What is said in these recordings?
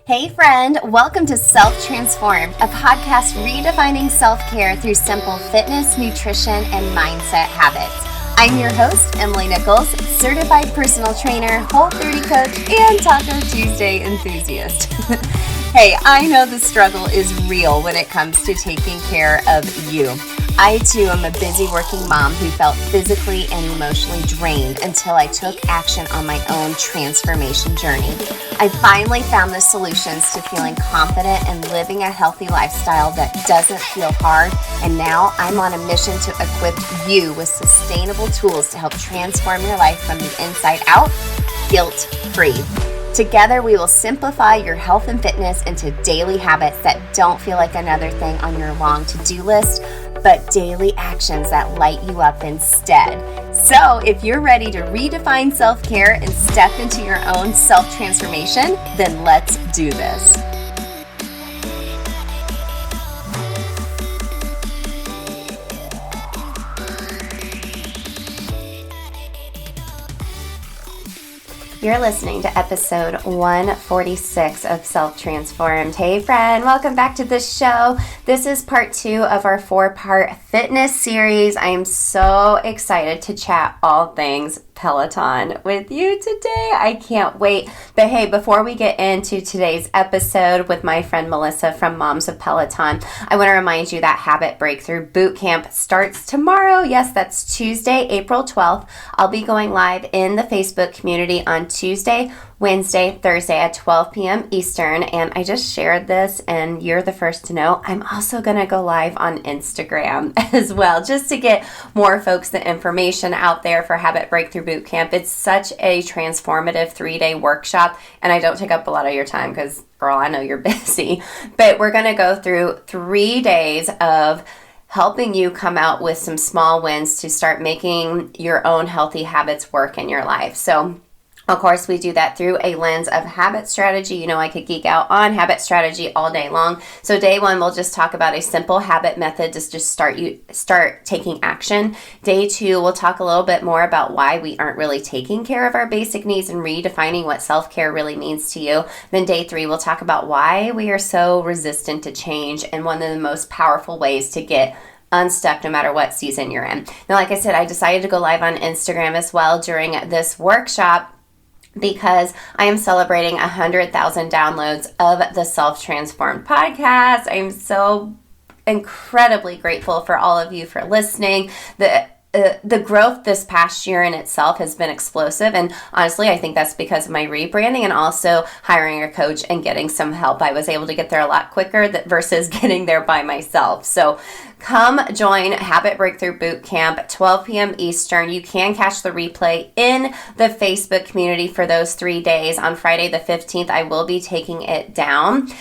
Hey friend, welcome to Self-Transformed, a podcast redefining self-care through simple fitness, nutrition, and mindset habits. I'm your host, Emily Nichols, certified personal trainer, Whole30 coach, and Taco Tuesday enthusiast. Hey, I know the struggle is real when it comes to taking care of you. I too am a busy working mom who felt physically and emotionally drained until I took action on my own transformation journey. I finally found the solutions to feeling confident and living a healthy lifestyle that doesn't feel hard, and now I'm on a mission to equip you with sustainable tools to help transform your life from the inside out, guilt-free. Together, we will simplify your health and fitness into daily habits that don't feel like another thing on your long to-do list, but daily actions that light you up instead. So if you're ready to redefine self-care and step into your own self-transformation, then let's do this. You're listening to episode 146 of Self-Transformed. Hey friend, welcome back to the show. This is part 2 of our 4-part fitness series. I am so excited to chat all things Peloton with you today. I can't wait. But hey, before we get into today's episode with my friend Melissa from Moms of Peloton, I want to remind you that Habit Breakthrough Bootcamp starts tomorrow. Yes, that's Tuesday, April 12th. I'll be going live in the Facebook community on Tuesday, Wednesday, Thursday at 12 p.m. Eastern, and I just shared this and you're the first to know. I'm also going to go live on Instagram as well, just to get more folks the information out there for Habit Breakthrough Bootcamp. It's such a transformative 3-day workshop, and I don't take up a lot of your time because, girl, I know you're busy, but we're going to go through 3 days of helping you come out with some small wins to start making your own healthy habits work in your life. So of course, we do that through a lens of habit strategy. You know, I could geek out on habit strategy all day long. So day 1, we'll just talk about a simple habit method to just start taking action. Day 2, we'll talk a little bit more about why we aren't really taking care of our basic needs and redefining what self-care really means to you. Then day 3, we'll talk about why we are so resistant to change and one of the most powerful ways to get unstuck no matter what season you're in. Now, like I said, I decided to go live on Instagram as well during this workshop because I am celebrating 100,000 downloads of the Self-Transformed podcast. I'm so incredibly grateful for all of you for listening. The growth this past year in itself has been explosive, and honestly, I think that's because of my rebranding and also hiring a coach and getting some help. I was able to get there a lot quicker versus getting there by myself. So come join Habit Breakthrough Bootcamp, 12 p.m. Eastern. You can catch the replay in the Facebook community for those 3 days. On Friday the 15th, I will be taking it down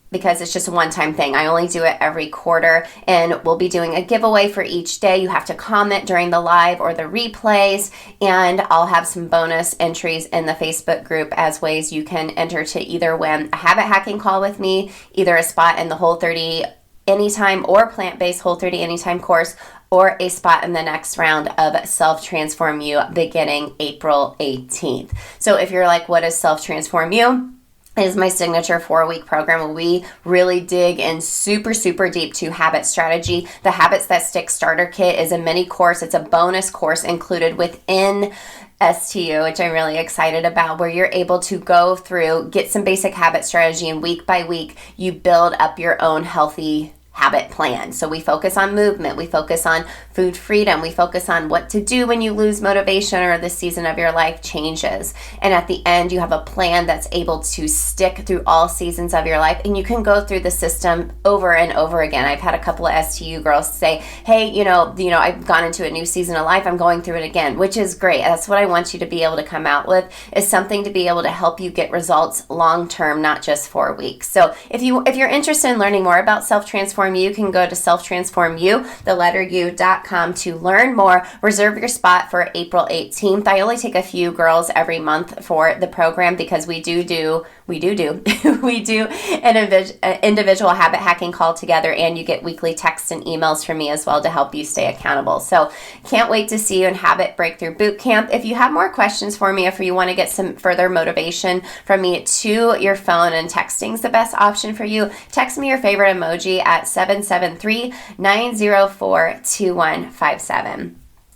because it's just a one-time thing. I only do it every quarter, and we'll be doing a giveaway for each day. You have to comment during the live or the replays, and I'll have some bonus entries in the Facebook group as ways you can enter to either win a habit hacking call with me, either a spot in the Whole30 Anytime or Plant-Based Whole30 Anytime course, or a spot in the next round of Self-Transform You beginning April 18th. So if you're like, what is Self-Transform You? It is my signature 4-week program where we really dig in super, super deep to habit strategy. The Habits That Stick Starter Kit is a mini course. It's a bonus course included within STU, which I'm really excited about, where you're able to go through, get some basic habit strategy, and week by week, you build up your own healthy habit plan. So we focus on movement, we focus on food freedom, we focus on what to do when you lose motivation or the season of your life changes. And at the end, you have a plan that's able to stick through all seasons of your life, and you can go through the system over and over again. I've had a couple of STU girls say, hey, you know, I've gone into a new season of life, I'm going through it again, which is great. That's what I want you to be able to come out with, is something to be able to help you get results long term, not just 4 weeks. So if you're interested in learning more about Self-Transform You, can go to selftransformu.com to learn more. Reserve your spot for April 18th. I only take a few girls every month for the program because we do we do we do an individual habit hacking call together, and you get weekly texts and emails from me as well to help you stay accountable. So can't wait to see you in Habit Breakthrough Bootcamp. If you have more questions for me, if you want to get some further motivation from me to your phone, and texting is the best option for you, text me your favorite emoji at 773-904-2157.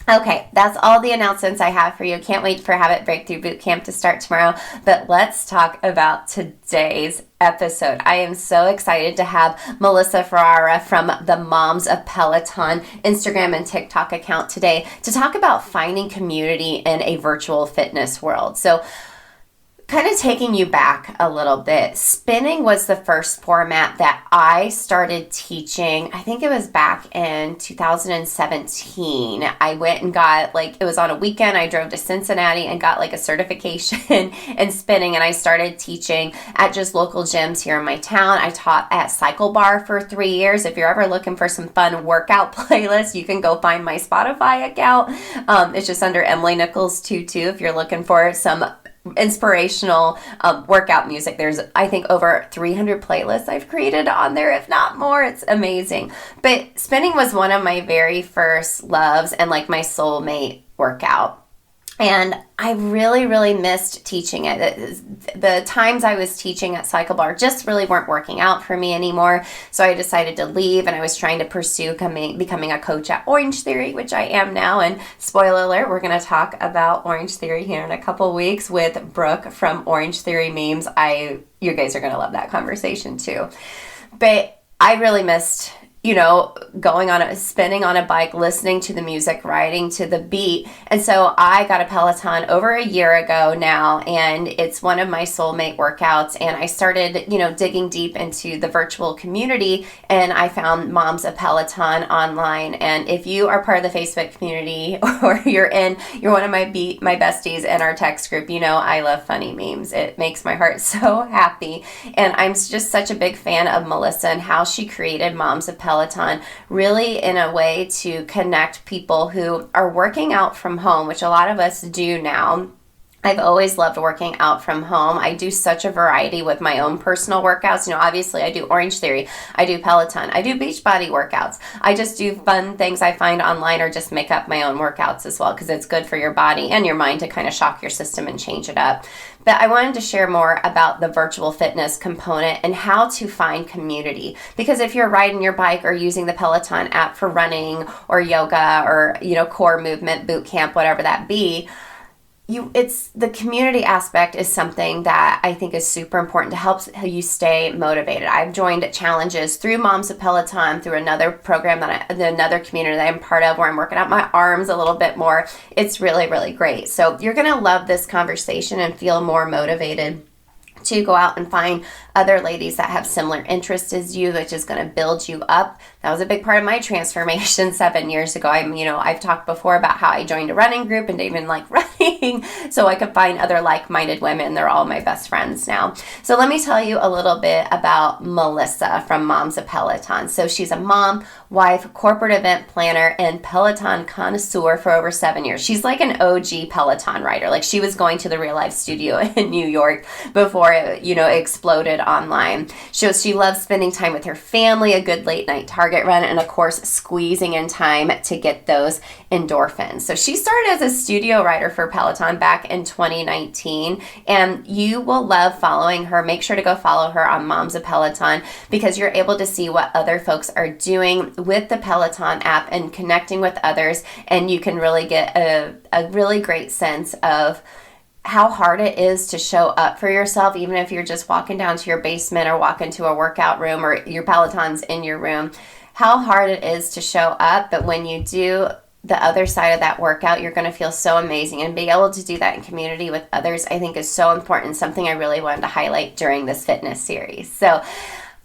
Okay, that's all the announcements I have for you. Can't wait for Habit Breakthrough Bootcamp to start tomorrow. But let's talk about today's episode. I am so excited to have Melissa Ferrara from the Moms of Peloton Instagram and TikTok account today to talk about finding community in a virtual fitness world. So kind of taking you back a little bit, spinning was the first format that I started teaching. I think it was back in 2017. I went and got, it was on a weekend. I drove to Cincinnati and got a certification in spinning, and I started teaching at just local gyms here in my town. I taught at Cycle Bar for 3 years. If you're ever looking for some fun workout playlists, you can go find my Spotify account. It's just under Emily Nichols 22 if you're looking for some inspirational workout music. There's, I think, over 300 playlists I've created on there, if not more. It's amazing. But spinning was one of my very first loves and my soulmate workout. And I really, really missed teaching it. The times I was teaching at Cycle Bar just really weren't working out for me anymore. So I decided to leave, and I was trying to pursue becoming a coach at Orange Theory, which I am now. And spoiler alert, we're going to talk about Orange Theory here in a couple weeks with Brooke from Orange Theory Memes. You guys are going to love that conversation too. But I really missed spinning on a bike, listening to the music, riding to the beat. And so I got a Peloton over a year ago now, and it's one of my soulmate workouts. And I started, digging deep into the virtual community, and I found Moms of Peloton online. And if you are part of the Facebook community or you're one of my besties in our text group, I love funny memes. It makes my heart so happy. And I'm just such a big fan of Melissa and how she created Moms of Peloton, really in a way to connect people who are working out from home, which a lot of us do now. I've always loved working out from home. I do such a variety with my own personal workouts. Obviously I do Orange Theory, I do Peloton, I do Beachbody workouts. I just do fun things I find online, or just make up my own workouts as well, because it's good for your body and your mind to kind of shock your system and change it up. But I wanted to share more about the virtual fitness component and how to find community. Because if you're riding your bike or using the Peloton app for running or yoga or, core movement, boot camp, whatever that be, it's the community aspect is something that I think is super important to help you stay motivated. I've joined challenges through Moms of Peloton, through another program another community that I'm part of, where I'm working out my arms a little bit more. It's really, really great. So you're going to love this conversation and feel more motivated to go out and find other ladies that have similar interests as you, which is going to build you up. That was a big part of my transformation 7 years ago. I've talked before about how I joined a running group and didn't even like running so I could find other like-minded women. They're all my best friends now. So let me tell you a little bit about Melissa from Moms of Peloton. So she's a mom, wife, corporate event planner, and Peloton connoisseur for over 7 years. She's like an OG Peloton rider. She was going to the Real Life studio in New York before it, exploded online. She loves spending time with her family, a good late night Target run, and of course, squeezing in time to get those endorphins. So she started as a studio rider for Peloton back in 2019, and you will love following her. Make sure to go follow her on Moms of Peloton, because you're able to see what other folks are doing with the Peloton app and connecting with others, and you can really get a really great sense of how hard it is to show up for yourself, even if you're just walking down to your basement or walk into a workout room or your Peloton's in your room, how hard it is to show up. But when you do the other side of that workout, you're going to feel so amazing. And being able to do that in community with others, I think, is so important. Something I really wanted to highlight during this fitness series. So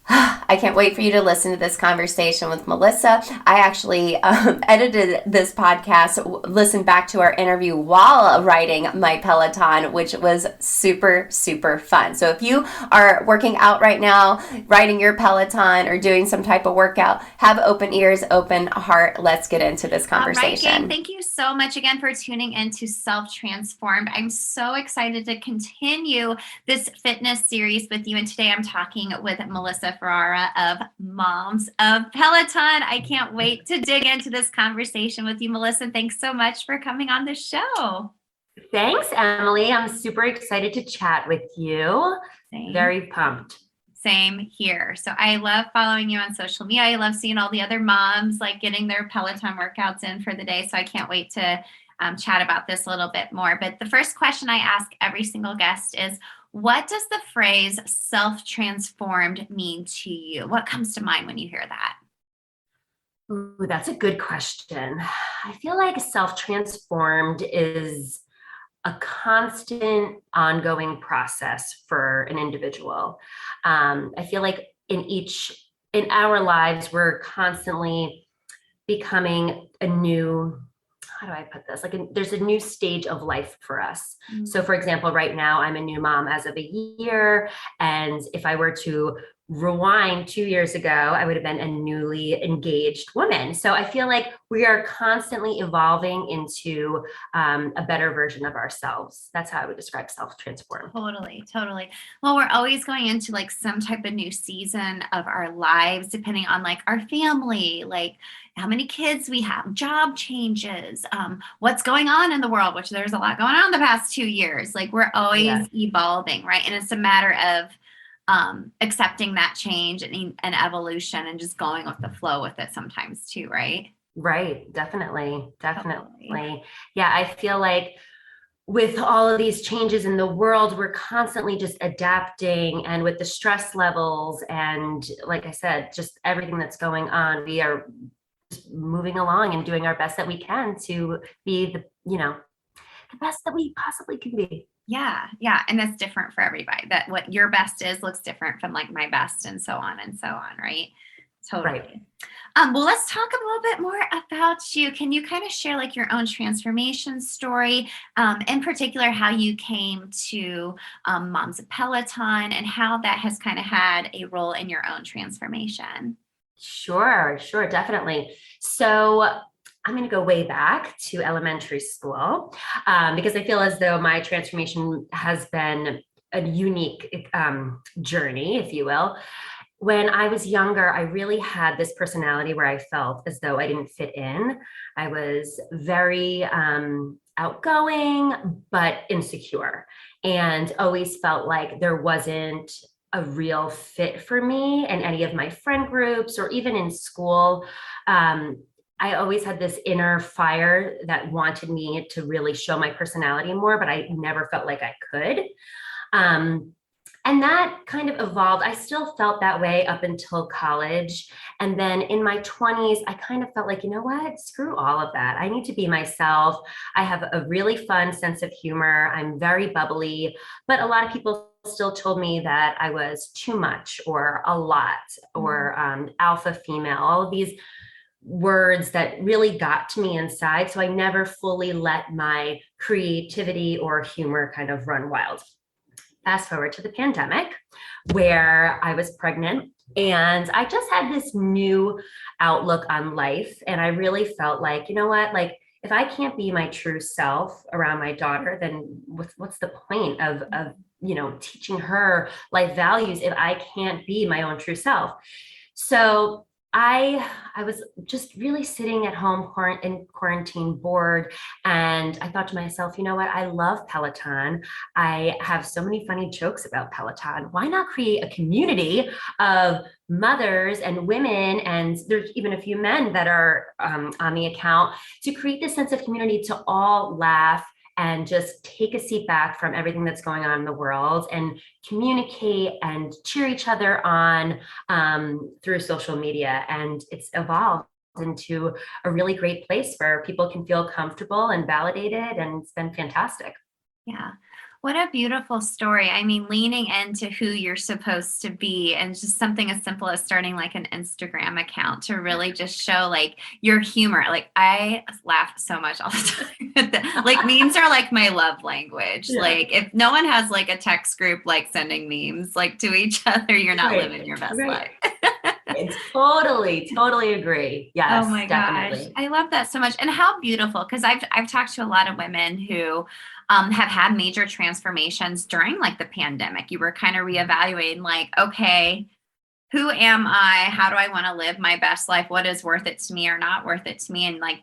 I can't wait for you to listen to this conversation with Melissa. I actually edited this podcast, listened back to our interview while riding my Peloton, which was super, super fun. So if you are working out right now, riding your Peloton, or doing some type of workout, have open ears, open heart. Let's get into this conversation. All right, gang. Thank you so much again for tuning in to Self Transformed. I'm so excited to continue this fitness series with you. And today I'm talking with Melissa Ferrara of Moms of Peloton. I can't wait to dig into this conversation with you, Melissa. Thanks so much for coming on the show. Thanks, Emily. I'm super excited to chat with you. Same. Very pumped. Same here. So I love following you on social media. I love seeing all the other moms like getting their Peloton workouts in for the day. So I can't wait to chat about this a little bit more. But the first question I ask every single guest is, what does the phrase self-transformed mean to you? What comes to mind when you hear that? Ooh, that's a good question. I feel like self-transformed is a constant ongoing process for an individual. I feel like in our lives, we're constantly becoming a new, how do I put this? There's a new stage of life for us. Mm-hmm. So for example, right now I'm a new mom as of a year. And if I were to rewind 2 years ago, I would have been a newly engaged woman. So I feel like we are constantly evolving into a better version of ourselves. That's how I would describe self-transform. Totally. Well, we're always going into like some type of new season of our lives, depending on like our family, like how many kids we have, job changes, what's going on in the world, which there's a lot going on in the past 2 years. Like we're always evolving, right? And it's a matter of accepting that change and evolution and just going with the flow with it sometimes too, right? Right. Definitely. Yeah. I feel like with all of these changes in the world, we're constantly just adapting, and with the stress levels and, like I said, just everything that's going on, we are just moving along and doing our best that we can to be the best that we possibly can be. Yeah. And that's different for everybody. That what your best is looks different from like my best, and so on, right? Totally. Right. Well, let's talk a little bit more about you. Can you kind of share like your own transformation story, in particular, how you came to Moms of Peloton and how that has kind of had a role in your own transformation? Sure, definitely. So I'm going to go way back to elementary school because I feel as though my transformation has been a unique journey, if you will. When I was younger, I really had this personality where I felt as though I didn't fit in. I was very outgoing, but insecure, and always felt like there wasn't a real fit for me in any of my friend groups or even in school. I always had this inner fire that wanted me to really show my personality more, but I never felt like I could. And that kind of evolved. I still felt that way up until college. And then in my 20s, I kind of felt like, you know what? Screw all of that. I need to be myself. I have a really fun sense of humor. I'm very bubbly, but a lot of people still told me that I was too much or a lot or alpha female, all of these words that really got to me inside. So I never fully let my creativity or humor kind of run wild. Fast forward to the pandemic, where I was pregnant and I just had this new outlook on life. And I really felt like, you know what, like if I can't be my true self around my daughter, then what's the point of teaching her life values if I can't be my own true self? So I was just really sitting at home in quarantine, bored, and I thought to myself, you know what? I love Peloton. I have so many funny jokes about Peloton. Why not create a community of mothers and women, and there's even a few men that are on the account, to create this sense of community to all laugh and just take a seat back from everything that's going on in the world and communicate and cheer each other on through social media. And it's evolved into a really great place where people can feel comfortable and validated, and it's been fantastic. Yeah. What a beautiful story. I mean, leaning into who you're supposed to be and just something as simple as starting like an Instagram account to really just show like your humor. Like I laugh so much all the time. Like memes are like my love language. Yeah. Like if no one has like a text group like sending memes like to each other, you're not living your best life. I totally agree. Yes, Oh my definitely. gosh. I love that so much. And how beautiful, because I've talked to a lot of women who have had major transformations during like the pandemic. You were kind of reevaluating like, okay, who am I? How do I want to live my best life? What is worth it to me or not worth it to me? And like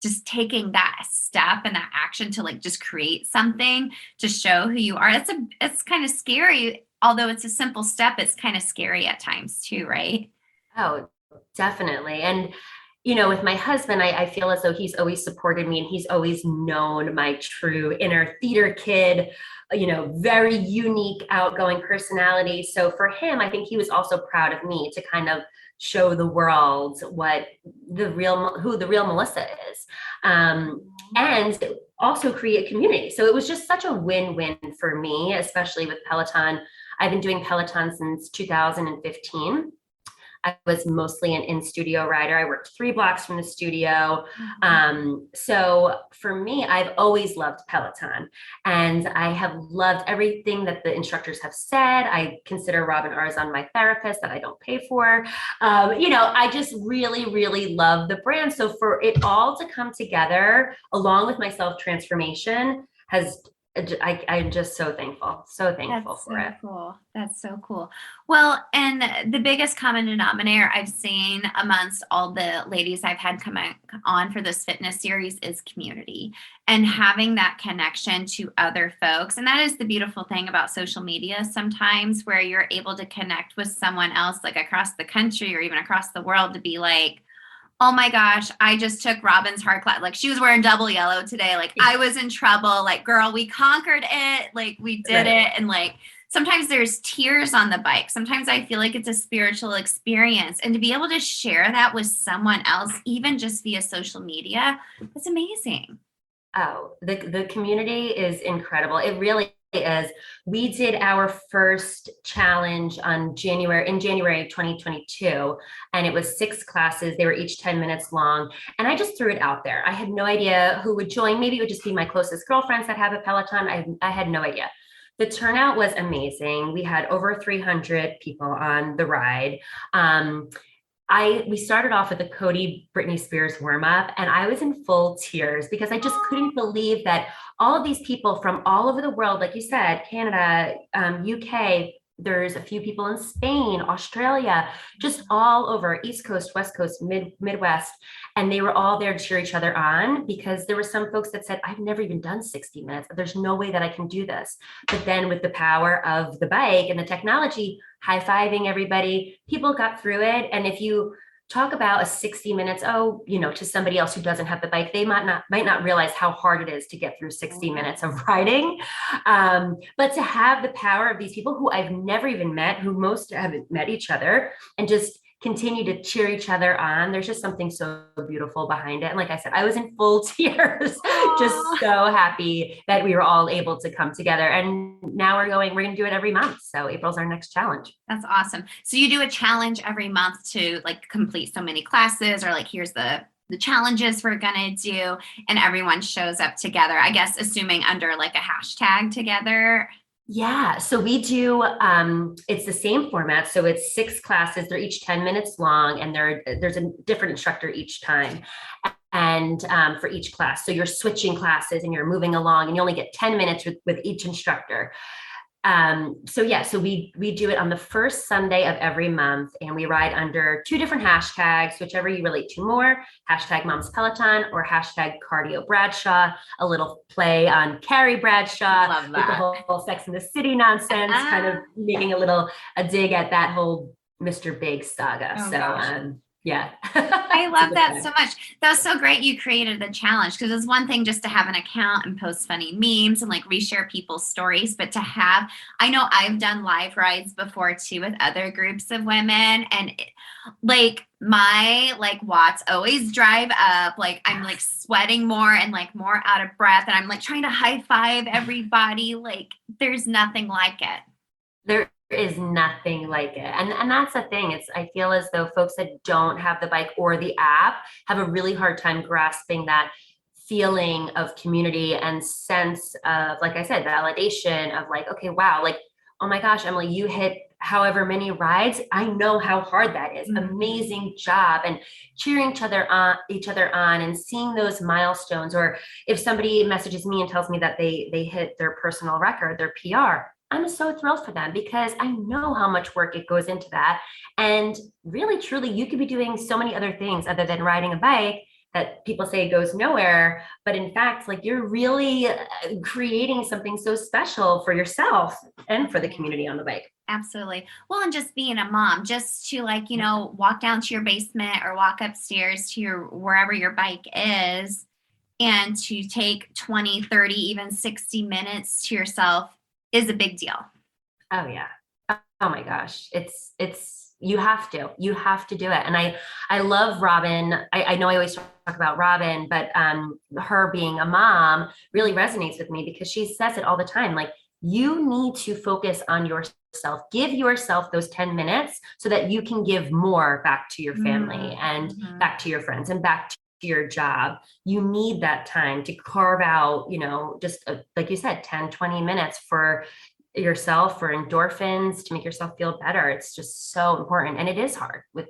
just taking that step and that action to like just create something to show who you are. It's kind of scary. Although it's a simple step, it's kind of scary at times too, right? Oh, definitely. And, with my husband, I feel as though he's always supported me and he's always known my true inner theater kid, very unique, outgoing personality. So for him, I think he was also proud of me to kind of show the world who the real Melissa is. And also create community. So it was just such a win-win for me, especially with Peloton. I've been doing Peloton since 2015. I was mostly an in-studio rider. I worked 3 blocks from the studio. So for me, I've always loved Peloton and I have loved everything that the instructors have said. I consider Robin Arzon my therapist that I don't pay for. I just really, really love the brand. So for it all to come together along with my self-transformation I'm just so thankful for it. Cool. That's so cool. Well, and the biggest common denominator I've seen amongst all the ladies I've had come on for this fitness series is community and having that connection to other folks. And that is the beautiful thing about social media sometimes, where you're able to connect with someone else like across the country or even across the world to be like, oh my gosh, I just took Robin's hard class. Like she was wearing double yellow today. Like I was in trouble. Like, girl, we conquered it. Like we did it. And like sometimes there's tears on the bike. Sometimes I feel like it's a spiritual experience. And to be able to share that with someone else, even just via social media, it's amazing. Oh, the community is incredible. It really is. We did our first challenge in January 2022, and it was 6 classes. They were each 10 minutes long. And I just threw it out there. I had no idea who would join. Maybe it would just be my closest girlfriends that have a Peloton. I had no idea. The turnout was amazing. We had over 300 people on the ride. We started off with a Cody Britney Spears warm up, and I was in full tears because I just couldn't believe that all of these people from all over the world, like you said, Canada, UK, there's a few people in Spain, Australia, just all over East Coast, West Coast, Midwest. And they were all there to cheer each other on because there were some folks that said, I've never even done 60 minutes. There's no way that I can do this. But then with the power of the bike and the technology, high-fiving everybody, people got through it. And if you talk about a 60 minutes, to somebody else who doesn't have the bike, they might not realize how hard it is to get through 60 minutes of riding. But to have the power of these people who I've never even met, who most haven't met each other, and just continue to cheer each other on, there's just something so beautiful behind it. And like I said, I was in full tears, just so happy that we were all able to come together. And now we're going to do it every month. So April's our next challenge. That's awesome. So you do a challenge every month to like complete so many classes, or like, here's the challenges we're going to do, and everyone shows up together, I guess, assuming under like a hashtag together. Yeah, so we do, it's the same format. So it's 6 classes, they're each 10 minutes long, and there's a different instructor each time. And for each class. So you're switching classes and you're moving along, and you only get 10 minutes with each instructor. So we do it on the first Sunday of every month, and we ride under 2 different hashtags, whichever you relate to more, hashtag Moms Peloton or hashtag Cardio Bradshaw, a little play on Carrie Bradshaw. Love that. With the whole Sex and the City nonsense, kind of making a dig at that whole Mr. Big saga. Yeah. I It's a love good that time. so much. That was so great you created the challenge, because it's one thing just to have an account and post funny memes and like reshare people's stories, but to have, I know I've done live rides before too with other groups of women, and like my like watts always drive up, like I'm like sweating more and like more out of breath, and I'm like trying to high five everybody. Like there's nothing like it. There is nothing like it. And that's the thing. It's I feel as though folks that don't have the bike or the app have a really hard time grasping that feeling of community and sense of, like I said, validation of like, okay, wow, like, oh my gosh, Emily, you hit however many rides. I know how hard that is. Mhm. Amazing job. And cheering each other on and seeing those milestones. Or if somebody messages me and tells me that they hit their personal record, their PR, I'm so thrilled for them because I know how much work it goes into that. And really, truly, you could be doing so many other things other than riding a bike that people say goes nowhere. But in fact, like you're really creating something so special for yourself and for the community on the bike. Absolutely. Well, and just being a mom, just to like, walk down to your basement or walk upstairs to your wherever your bike is, and to take 20, 30, even 60 minutes to yourself is a big deal. Oh yeah. Oh my gosh. It's you have to do it. And I love Robin. I know I always talk about Robin, but her being a mom really resonates with me because she says it all the time. Like you need to focus on yourself. Give yourself those 10 minutes so that you can give more back to your family and back to your friends and back to your job. You need that time to carve out, just like you said, 10, 20 minutes for yourself, for endorphins, to make yourself feel better. It's just so important. And it is hard with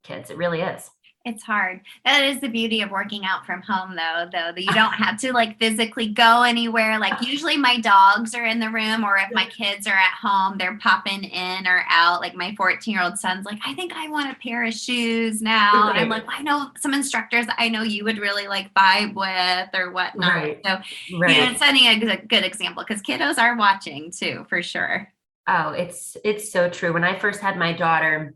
kids. It really is. It's hard. That is the beauty of working out from home, though, that you don't have to like physically go anywhere. Like usually my dogs are in the room, or if my kids are at home, they're popping in or out. Like my 14-year-old son's like, I think I want a pair of shoes now. And I'm like, well, I know some instructors I know you would really like vibe with or whatnot. Right. So, Right. it's setting a good example because kiddos are watching too, for sure. Oh, it's so true. When I first had my daughter,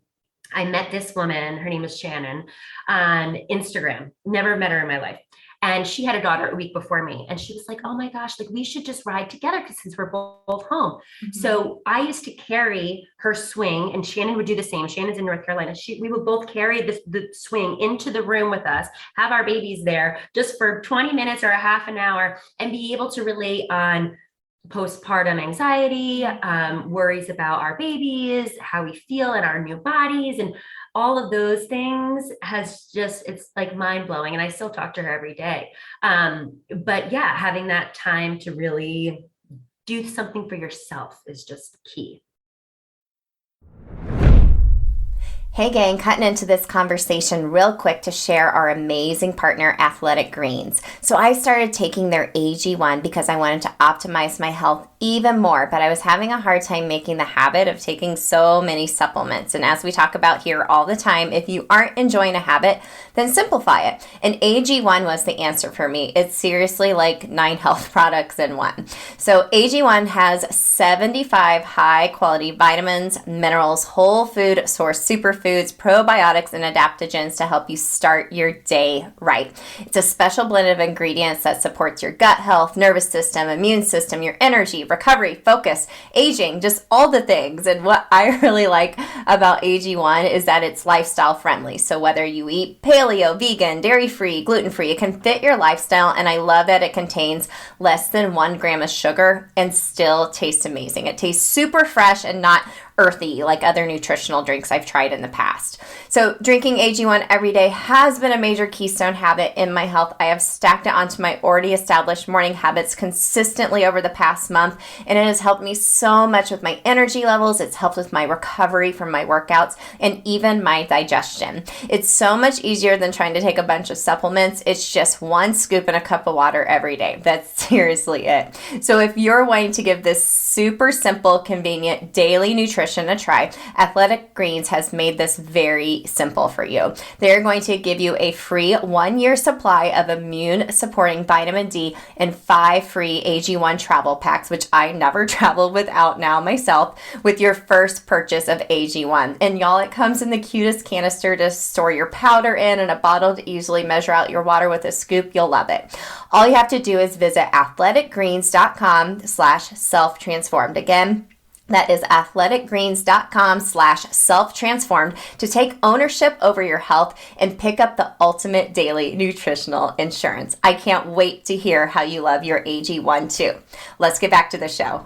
I met this woman, her name is Shannon, on Instagram. Never met her in my life. And she had a daughter a week before me. And she was like, oh my gosh, like we should just ride together because since we're both home. Mhm. So I used to carry her swing and Shannon would do the same. Shannon's in North Carolina. We would both carry the swing into the room with us, have our babies there just for 20 minutes or a half an hour and be able to relate on postpartum anxiety, worries about our babies, how we feel in our new bodies, and all of those things it's like mind blowing. And I still talk to her every day. But yeah, having that time to really do something for yourself is just key. Hey gang, cutting into this conversation real quick to share our amazing partner, Athletic Greens. So I started taking their AG1 because I wanted to optimize my health even more, but I was having a hard time making the habit of taking so many supplements. And as we talk about here all the time, if you aren't enjoying a habit, then simplify it. And AG1 was the answer for me. It's seriously like 9 health products in one. So AG1 has 75 high quality vitamins, minerals, whole food source superfoods, probiotics, and adaptogens to help you start your day right. It's a special blend of ingredients that supports your gut health, nervous system, immune system, your energy, recovery, focus, aging, just all the things. And what I really like about AG1 is that it's lifestyle friendly. So whether you eat paleo, vegan, dairy-free, gluten-free, it can fit your lifestyle. And I love that it contains less than 1 gram of sugar and still tastes amazing. It tastes super fresh and not earthy like other nutritional drinks I've tried in the past. So drinking AG1 every day has been a major keystone habit in my health. I have stacked it onto my already established morning habits consistently over the past month, and it has helped me so much with my energy levels. It's helped with my recovery from my workouts and even my digestion. It's so much easier than trying to take a bunch of supplements. It's just 1 scoop in a cup of water every day. That's seriously it. So if you're wanting to give this super simple, convenient daily nutrition nutrition a try, Athletic Greens has made this very simple for you. They're going to give you a free 1-year supply of immune-supporting vitamin D and 5 free AG1 travel packs, which I never travel without now myself, with your first purchase of AG1. And y'all, it comes in the cutest canister to store your powder in and a bottle to easily measure out your water with a scoop. You'll love it. All you have to do is visit athleticgreens.com/self-transformed. Again, that is athleticgreens.com/self-transformed to take ownership over your health and pick up the ultimate daily nutritional insurance. I can't wait to hear how you love your AG1 too. Let's get back to the show.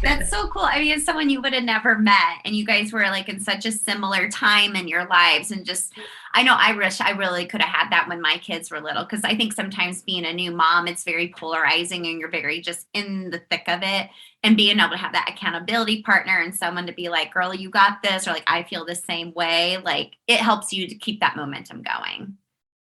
That's so cool. I mean, it's someone you would have never met, and you guys were like in such a similar time in your lives. And just, I know I wish I really could have had that when my kids were little, because I think sometimes being a new mom, it's very polarizing and you're very just in the thick of it. And being able to have that accountability partner and someone to be like, girl, you got this, or like, I feel the same way. Like, it helps you to keep that momentum going.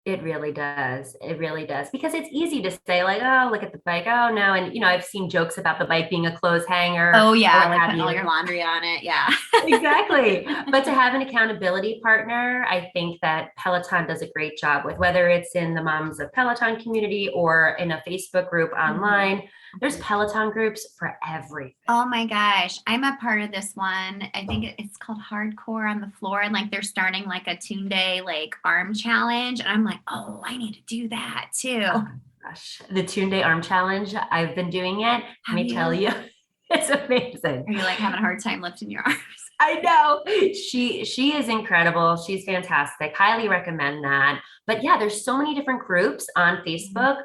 It really does. It really does. Because it's easy to say like, oh, look at the bike. Oh, no. And, I've seen jokes about the bike being a clothes hanger. Oh, yeah. Like putting all your laundry on it. Yeah. Exactly. But to have an accountability partner, I think that Peloton does a great job with, whether it's in the Moms of Peloton community or in a Facebook group online. There's Peloton groups for everything. Oh my gosh. I'm a part of this one. I think it's called Hardcore on the Floor. And like, they're starting like a Tunde like arm challenge. And I'm like, oh, I need to do that too. Oh my gosh. The Tunde arm challenge. I've been doing it. Let me tell you, it's amazing. Are you like having a hard time lifting your arms? I know. She is incredible. She's fantastic. Highly recommend that. But yeah, there's so many different groups on Facebook.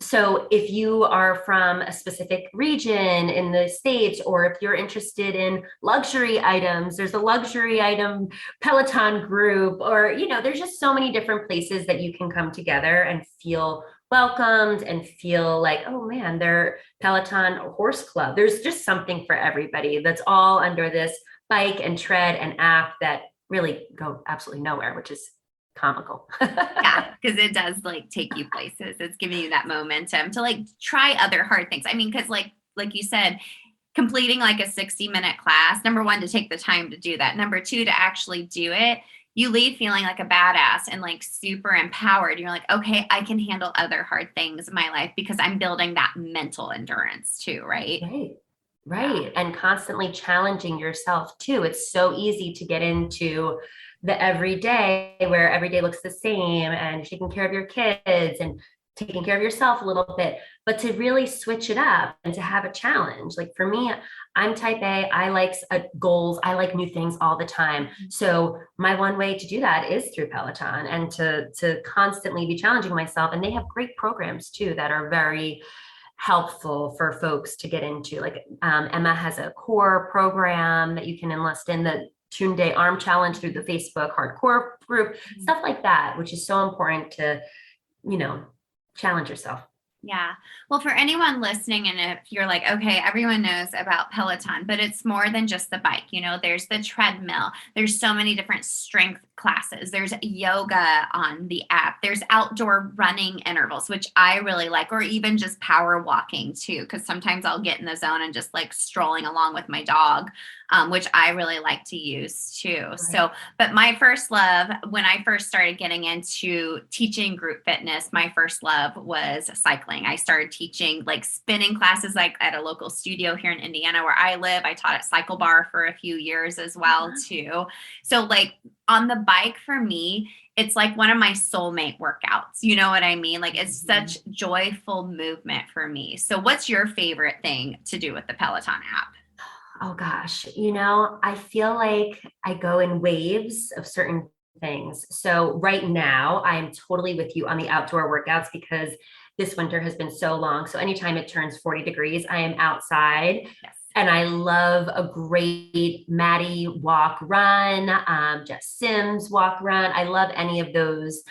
So if you are from a specific region in the States, or if you're interested in luxury items, there's a luxury item Peloton group, or, there's just so many different places that you can come together and feel welcomed and feel like, oh man, they're Peloton Horse Club. There's just something for everybody that's all under this bike and tread and app that really go absolutely nowhere, which is comical. Yeah, because it does like take you places. It's giving you that momentum to like try other hard things. I mean, because like you said, completing like a 60-minute class, number one, to take the time to do that. Number two, to actually do it. You leave feeling like a badass and like super empowered. You're like, okay, I can handle other hard things in my life because I'm building that mental endurance too, right? Right. Yeah. And constantly challenging yourself too. It's so easy to get into the everyday where every day looks the same and taking care of your kids and taking care of yourself a little bit, but to really switch it up and to have a challenge. Like for me, I'm type A, I like goals. I like new things all the time. So my one way to do that is through Peloton and to constantly be challenging myself. And they have great programs too that are very helpful for folks to get into. Like Emma has a core program that you can enlist in, the Tunde Arm Challenge through the Facebook Hardcore group, stuff like that, which is so important to, challenge yourself. Yeah. Well, for anyone listening, and if you're like, okay, everyone knows about Peloton, but it's more than just the bike. There's the treadmill. There's so many different strength classes. There's yoga on the app. There's outdoor running intervals, which I really like, or even just power walking too, because sometimes I'll get in the zone and just like strolling along with my dog, which I really like to use too. Right. So, but my first love, when I first started getting into teaching group fitness, my first love was cycling. I started teaching like spinning classes, like at a local studio here in Indiana where I live. I taught at Cycle Bar for a few years as well too. So like on the bike for me, it's like one of my soulmate workouts. You know what I mean? Like it's such joyful movement for me. So what's your favorite thing to do with the Peloton app? Oh gosh, I feel like I go in waves of certain things. So right now I'm totally with you on the outdoor workouts because this winter has been so long. So anytime it turns 40 degrees, I am outside. Yes. And I love a great Maddie walk run, Jess Sims walk run. I love any of those.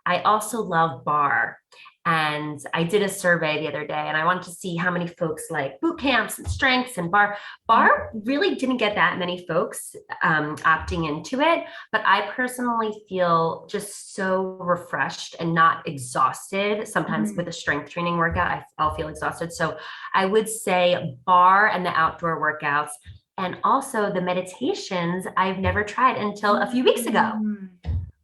I also love bar. And I did a survey the other day and I wanted to see how many folks like boot camps and strengths and bar. Bar really didn't get that many folks opting into it, but I personally feel just so refreshed and not exhausted. Sometimes with a strength training workout, I'll feel exhausted. So I would say bar and the outdoor workouts. And also the meditations I've never tried until a few weeks ago,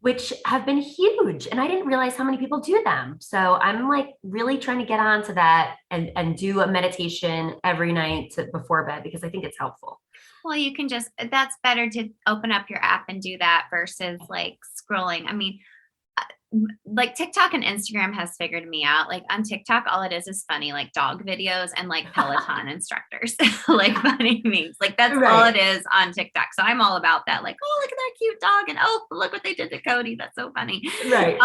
which have been huge. And I didn't realize how many people do them. So I'm like really trying to get onto that and do a meditation every night before bed, because I think it's helpful. Well, you can that's better to open up your app and do that versus like scrolling. I mean, like TikTok and Instagram has figured me out. Like on TikTok, all it is funny, like dog videos and like Peloton instructors, like funny memes. Like that's all it is on TikTok. So I'm all about that. Like, oh, look at that cute dog. And oh, look what they did to Cody. That's so funny. Right.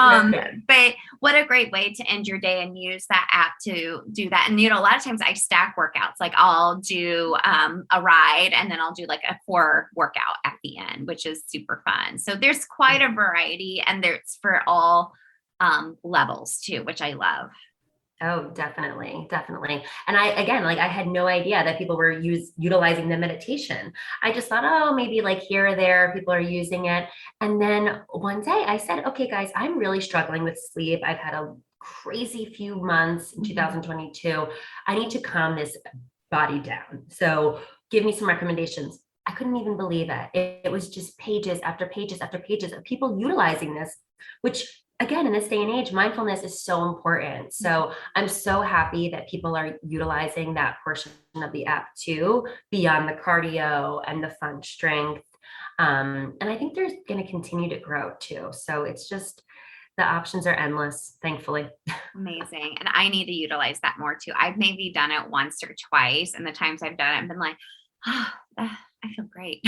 But what a great way to end your day and use that app to do that. And, you know, a lot of times I stack workouts. Like I'll do a ride and then I'll do like a core workout at the end, which is super fun. So there's quite a variety, and there's for all levels too, which I love. Oh, definitely. And I had no idea that people were utilizing the meditation. I just thought, oh, maybe like here or there, people are using it. And then one day I said, okay, guys, I'm really struggling with sleep. I've had a crazy few months in 2022. I need to calm this body down. So give me some recommendations. I couldn't even believe it. It was just pages after pages after pages of people utilizing this, which again, in this day and age, mindfulness is so important. So I'm so happy that people are utilizing that portion of the app too, beyond the cardio and the fun strength. And I think there's going to continue to grow too. So it's just, the options are endless, thankfully. Amazing. And I need to utilize that more too. I've maybe done it once or twice. And the times I've done it, I've been like, oh, I feel great.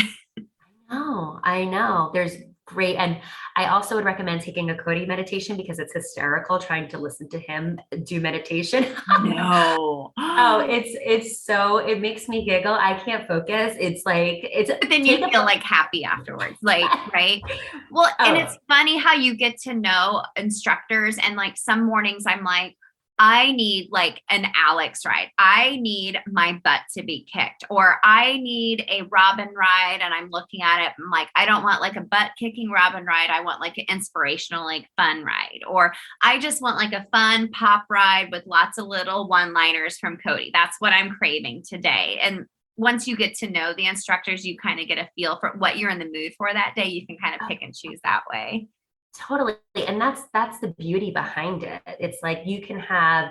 I know. There's great. And I also would recommend taking a Cody meditation, because it's hysterical trying to listen to him do meditation. No. It makes me giggle. I can't focus. But then you feel like happy afterwards, like, right? Well, and it's funny how you get to know instructors, and like some mornings I'm like, I need like an Alex ride. I need my butt to be kicked, or I need a Robin ride. And I'm looking at it. I'm like, I don't want like a butt kicking Robin ride. I want like an inspirational, like fun ride, or I just want like a fun pop ride with lots of little one-liners from Cody. That's what I'm craving today. And once you get to know the instructors, you kind of get a feel for what you're in the mood for that day. You can kind of pick and choose that way. Totally. And that's the beauty behind it. It's like you can have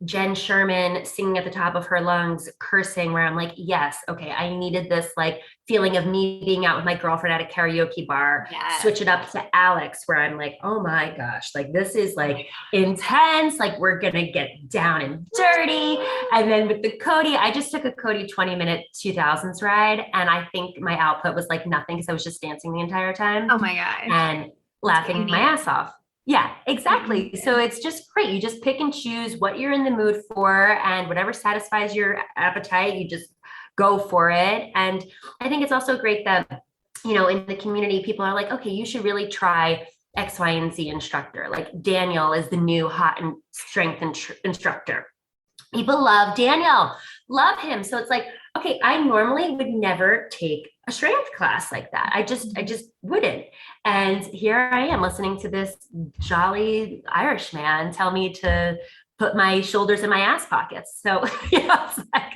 Jen Sherman singing at the top of her lungs, cursing, where I'm like, yes, okay, I needed this like feeling of me being out with my girlfriend at a karaoke bar. Yes. Switch it up to Alex, where I'm like, oh my gosh, like this is like intense, like we're gonna get down and dirty. And then with the Cody, I just took a Cody 20-minute 2000s ride, and I think my output was like nothing, because I was just dancing the entire time. Oh my gosh. And laughing my ass off. Yeah, exactly. So it's just great. You just pick and choose what you're in the mood for, and whatever satisfies your appetite, you just go for it. And I think it's also great that, you know, in the community, people are like, okay, you should really try X, Y, and Z instructor. Like Daniel is the new hot and strength instructor. People love Daniel, love him. So it's like, okay, I normally would never take a strength class like that. I just wouldn't. And here I am listening to this jolly Irish man tell me to put my shoulders in my ass pockets. So, you know, it's like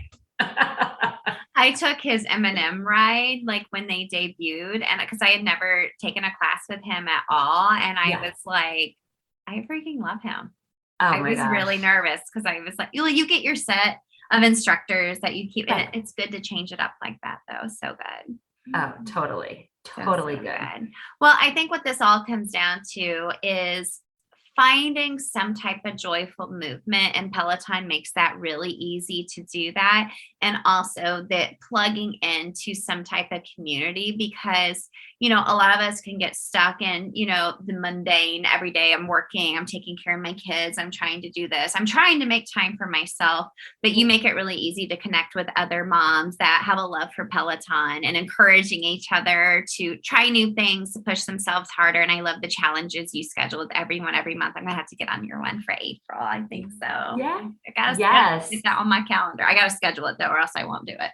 I took his M&M ride, like when they debuted, and because I had never taken a class with him at all. And I was like, I freaking love him. I was really nervous, because I was like, you get your set of instructors that you keep. And it's good to change it up like that, though. So good. Oh, totally good. Well, I think what this all comes down to is finding some type of joyful movement, and Peloton makes that really easy to do that. And also that plugging into some type of community, because, you know, a lot of us can get stuck in, you know, the mundane every day. I'm working, I'm taking care of my kids, I'm trying to do this, I'm trying to make time for myself. But you make it really easy to connect with other moms that have a love for Peloton, and encouraging each other to try new things, to push themselves harder. And I love the challenges you schedule with everyone every month. I'm gonna have to get on your one for April. I think so. Yeah. I gotta get that on my calendar. I gotta schedule it though, or else I won't do it.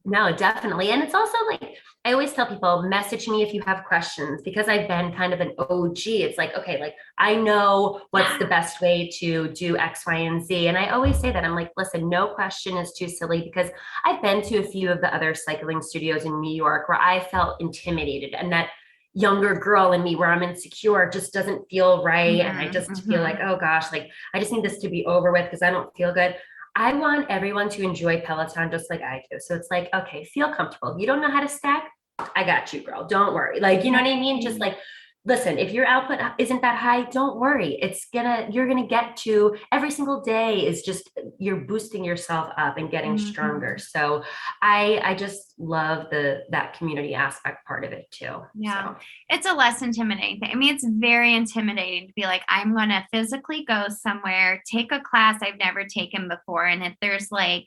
No, definitely. And it's also like, I always tell people, message me if you have questions, because I've been kind of an OG. It's like, okay, like I know what's the best way to do X, Y, and Z. And I always say that. I'm like, listen, no question is too silly, because I've been to a few of the other cycling studios in New York where I felt intimidated, and that younger girl in me where I'm insecure just doesn't feel right. And I just feel like, oh gosh, like I just need this to be over with because I don't feel good. I want everyone to enjoy Peloton just like I do. So it's like, okay, feel comfortable. You don't know how to stack? I got you, girl. Don't worry. Like, you know what I mean? Just like, listen, if your output isn't that high, don't worry. You're gonna get to every single day is just you're boosting yourself up and getting stronger. So I just love that community aspect part of it too. Yeah. So. It's a less intimidating thing. I mean, it's very intimidating to be like, I'm going to physically go somewhere, take a class I've never taken before. And if there's like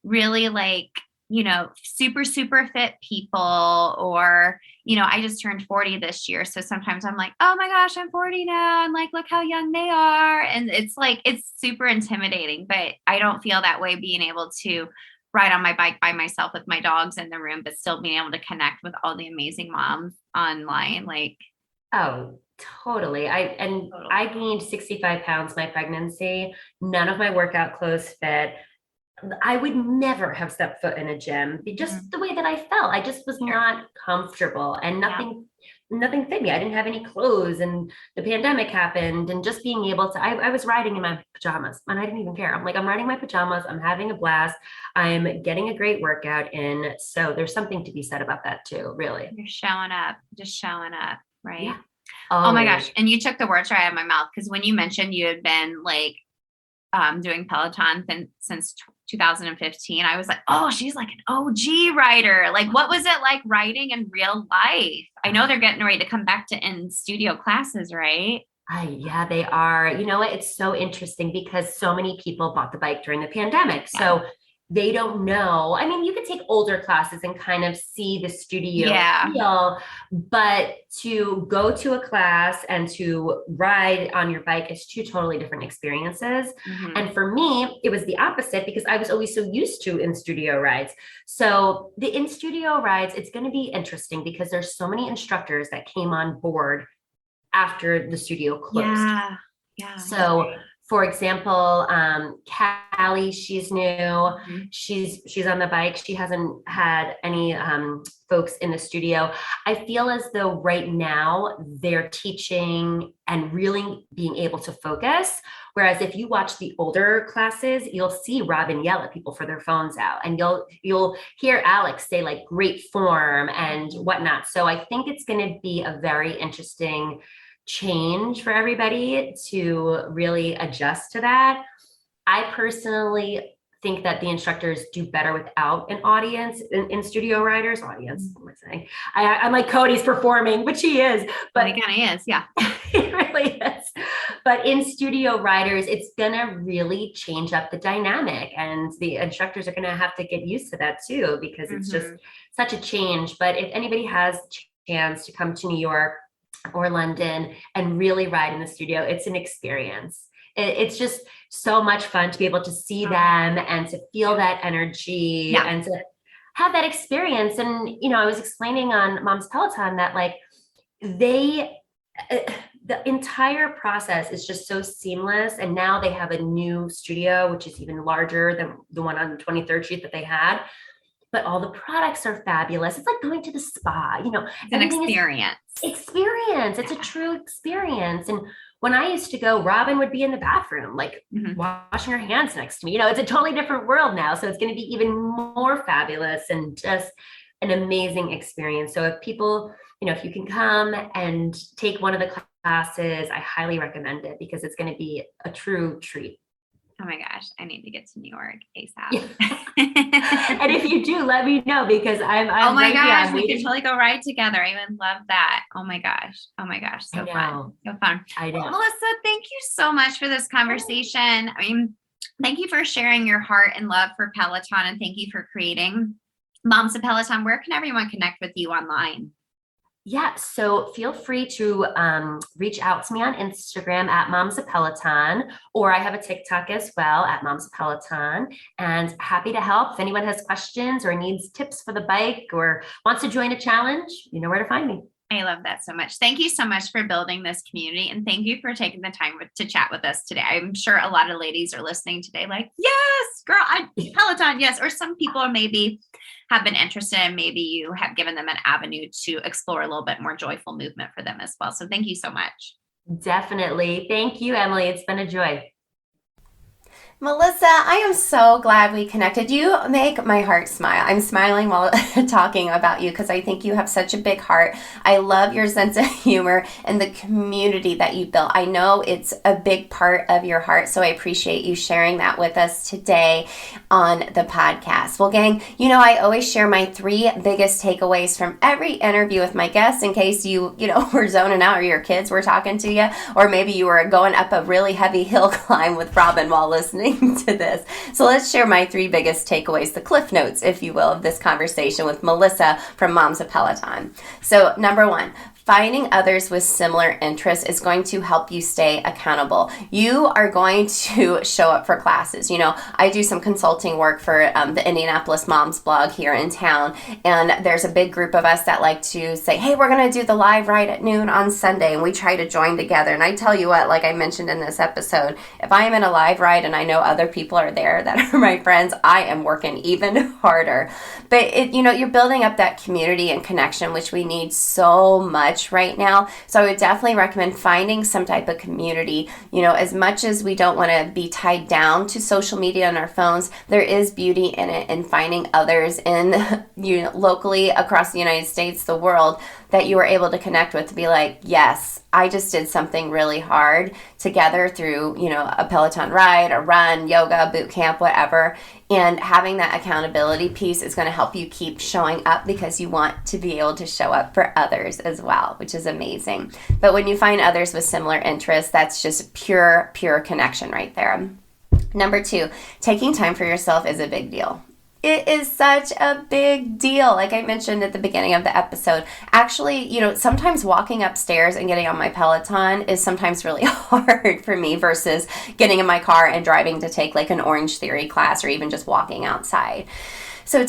really like, super, super fit people, or, I just turned 40 this year. So sometimes I'm like, oh my gosh, I'm 40 now. And like, look how young they are. And it's like, it's super intimidating, but I don't feel that way being able to ride on my bike by myself with my dogs in the room, but still being able to connect with all the amazing moms online. Like, oh, totally. I gained 65 pounds my pregnancy. None of my workout clothes fit. I would never have stepped foot in a gym, just the way that I felt. I just was not comfortable, and nothing fit me. I didn't have any clothes, and the pandemic happened, and just being able to, I was riding in my pajamas and I didn't even care. I'm like, I'm riding my pajamas. I'm having a blast. I'm getting a great workout in. So there's something to be said about that too, really. You're showing up, just showing up. Right. Yeah. Oh my gosh. And you took the words right out of my mouth. Cause when you mentioned you had been like, doing Peloton since 2015, I was like, oh, she's like an OG rider. Like, what was it like riding in real life? I know they're getting ready to come back to in studio classes, right? Yeah, they are. You know what? It's so interesting because so many people bought the bike during the pandemic. Yeah. So they don't know. I mean, you could take older classes and kind of see the studio feel, but to go to a class and to ride on your bike is two totally different experiences. And for me, it was the opposite because I was always so used to in studio rides. So the in studio rides, it's going to be interesting because there's so many instructors that came on board after the studio closed. Yeah. So for example, Callie, she's new. She's on the bike. She hasn't had any folks in the studio. I feel as though right now they're teaching and really being able to focus. Whereas if you watch the older classes, you'll see Robin yell at people for their phones out, and you'll hear Alex say like great form and whatnot. So I think it's going to be a very interesting change for everybody to really adjust to that. I personally think that the instructors do better without an audience in studio riders. Audience, what am I saying? I'm like Cody's performing, which he is, but he kind of is, yeah. It really is. But in studio riders, it's gonna really change up the dynamic, and the instructors are gonna have to get used to that too, because it's just such a change. But if anybody has a chance to come to New York or London and really ride in the studio, it's an experience. It's just so much fun to be able to see them and to feel that energy and to have that experience. And, I was explaining on Moms Peloton that like the entire process is just so seamless. And now they have a new studio, which is even larger than the one on 23rd Street that they had. But all the products are fabulous. It's like going to the spa, It's an experience. It's a true experience. And when I used to go, Robin would be in the bathroom, like washing her hands next to me. It's a totally different world now. So it's going to be even more fabulous and just an amazing experience. So if people, if you can come and take one of the classes, I highly recommend it because it's going to be a true treat. Oh my gosh, I need to get to New York ASAP. Yeah. And if you do, let me know because I'm oh my right gosh, we could totally go ride together. I would love that. Oh my gosh. So fun. So fun. I know. Well, Melissa, thank you so much for this conversation. I mean, thank you for sharing your heart and love for Peloton, and thank you for creating Moms of Peloton. Where can everyone connect with you online? Yeah, so feel free to reach out to me on Instagram at Moms of Peloton, or I have a TikTok as well at Moms of Peloton, and happy to help. If anyone has questions or needs tips for the bike or wants to join a challenge, you know where to find me. I love that so much. Thank you so much for building this community. And thank you for taking the time to chat with us today. I'm sure a lot of ladies are listening today like, yes, girl, Peloton, yes. Or some people maybe have been interested and maybe you have given them an avenue to explore a little bit more joyful movement for them as well. So thank you so much. Definitely. Thank you, Emily. It's been a joy. Melissa, I am so glad we connected. You make my heart smile. I'm smiling while talking about you because I think you have such a big heart. I love your sense of humor and the community that you built. I know it's a big part of your heart, so I appreciate you sharing that with us today on the podcast. Well, gang, you know I always share my 3 biggest takeaways from every interview with my guests in case you were zoning out or your kids were talking to you, or maybe you were going up a really heavy hill climb with Robin while listening to this. So let's share my 3 biggest takeaways, the cliff notes, if you will, of this conversation with Melissa from Moms of Peloton. So number 1, finding others with similar interests is going to help you stay accountable. You are going to show up for classes. I do some consulting work for the Indianapolis Moms blog here in town, and there's a big group of us that like to say, hey, we're going to do the live ride at noon on Sunday, and we try to join together. And I tell you what, like I mentioned in this episode, if I am in a live ride and I know other people are there that are my friends, I am working even harder. But you're building up that community and connection, which we need so much right now. So I would definitely recommend finding some type of community. As much as we don't want to be tied down to social media on our phones, there is beauty in it, and finding others in locally across the United States, the world, that you are able to connect with, to be like, yes, I just did something really hard together through, a Peloton ride, a run, yoga, boot camp, whatever. And having that accountability piece is going to help you keep showing up because you want to be able to show up for others as well, which is amazing. But when you find others with similar interests, that's just pure connection right there. Number 2, taking time for yourself is a big deal. It is such a big deal. Like I mentioned at the beginning of the episode, actually, sometimes walking upstairs and getting on my Peloton is sometimes really hard for me versus getting in my car and driving to take like an Orange Theory class or even just walking outside. So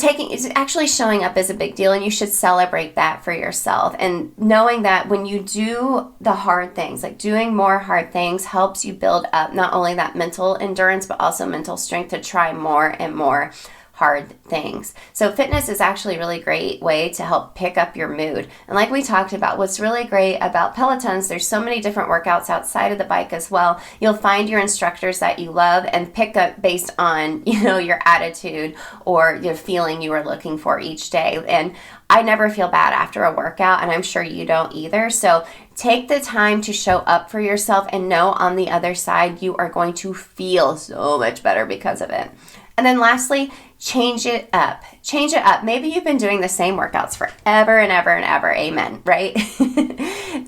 actually showing up is a big deal, and you should celebrate that for yourself. And knowing that when you do the hard things, like doing more hard things helps you build up not only that mental endurance, but also mental strength to try more and more hard things. So fitness is actually a really great way to help pick up your mood. And like we talked about, what's really great about Pelotons, there's so many different workouts outside of the bike as well. You'll find your instructors that you love and pick up based on, your attitude or your feeling you are looking for each day. And I never feel bad after a workout, and I'm sure you don't either. So take the time to show up for yourself and know on the other side you are going to feel so much better because of it. And then lastly, change it up. Change it up. Maybe you've been doing the same workouts forever and ever and ever. Amen, right?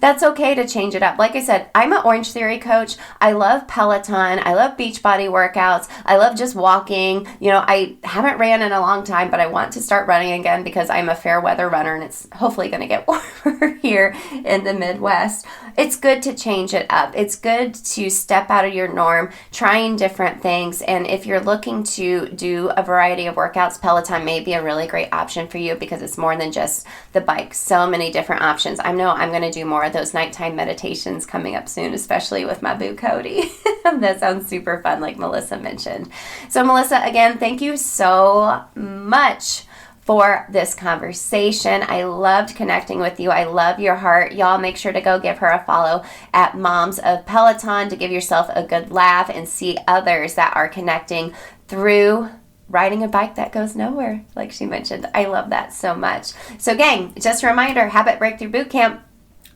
That's okay to change it up. Like I said, I'm an Orange Theory coach. I love Peloton. I love Beachbody workouts. I love just walking. I haven't ran in a long time, but I want to start running again because I'm a fair weather runner and it's hopefully going to get warmer here in the Midwest. It's good to change it up. It's good to step out of your norm, trying different things. And if you're looking to do a variety of workouts, Peloton may be a really great option for you because it's more than just the bike. So many different options. I know I'm going to do more of those nighttime meditations coming up soon, especially with my boo Cody. That sounds super fun, like Melissa mentioned. So Melissa, again, thank you so much for this conversation. I loved connecting with you. I love your heart. Y'all make sure to go give her a follow at Moms of Peloton to give yourself a good laugh and see others that are connecting through riding a bike that goes nowhere, like she mentioned. I love that so much. So gang, just a reminder, Habit Breakthrough Bootcamp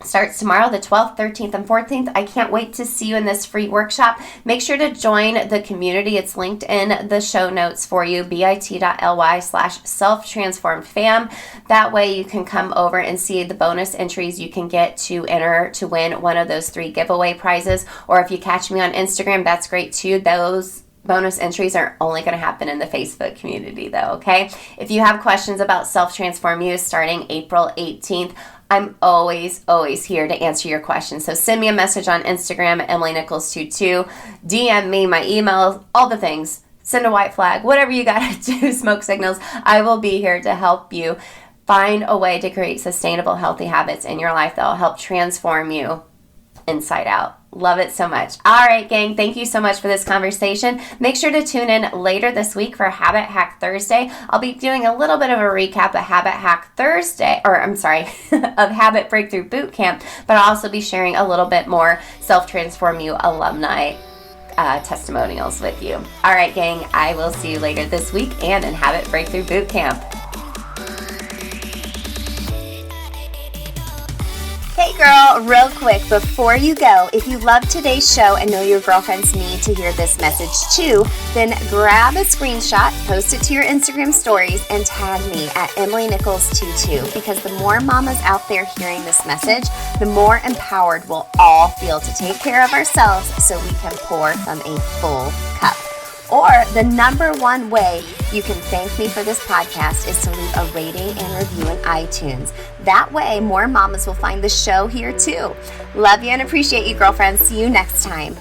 starts tomorrow, the 12th, 13th, and 14th. I can't wait to see you in this free workshop. Make sure to join the community. It's linked in the show notes for you, bit.ly/self-transformed-fam. That way you can come over and see the bonus entries you can get to enter to win one of those 3 giveaway prizes. Or if you catch me on Instagram, that's great too. Those bonus entries are only going to happen in the Facebook community though, okay? If you have questions about Self Transform You starting April 18th, I'm always here to answer your questions. So send me a message on Instagram at EmilyNichols22, DM me, my email, all the things. Send a white flag, whatever you got to do, smoke signals. I will be here to help you find a way to create sustainable, healthy habits in your life that will help transform you inside out. Love it so much. All right, gang, thank you so much for this conversation. Make sure to tune in later this week for Habit Hack Thursday. I'll be doing a little bit of a recap of Habit Hack Thursday, of Habit Breakthrough Bootcamp, but I'll also be sharing a little bit more Self-Transform You alumni testimonials with you. All right, gang, I will see you later this week and in Habit Breakthrough Bootcamp. Hey girl, real quick, before you go, if you love today's show and know your girlfriends need to hear this message too, then grab a screenshot, post it to your Instagram stories, and tag me at EmilyNichols22, because the more mamas out there hearing this message, the more empowered we'll all feel to take care of ourselves so we can pour from a full cup. Or the number one way you can thank me for this podcast is to leave a rating and review in iTunes. That way, more mamas will find the show here too. Love you and appreciate you, girlfriends. See you next time.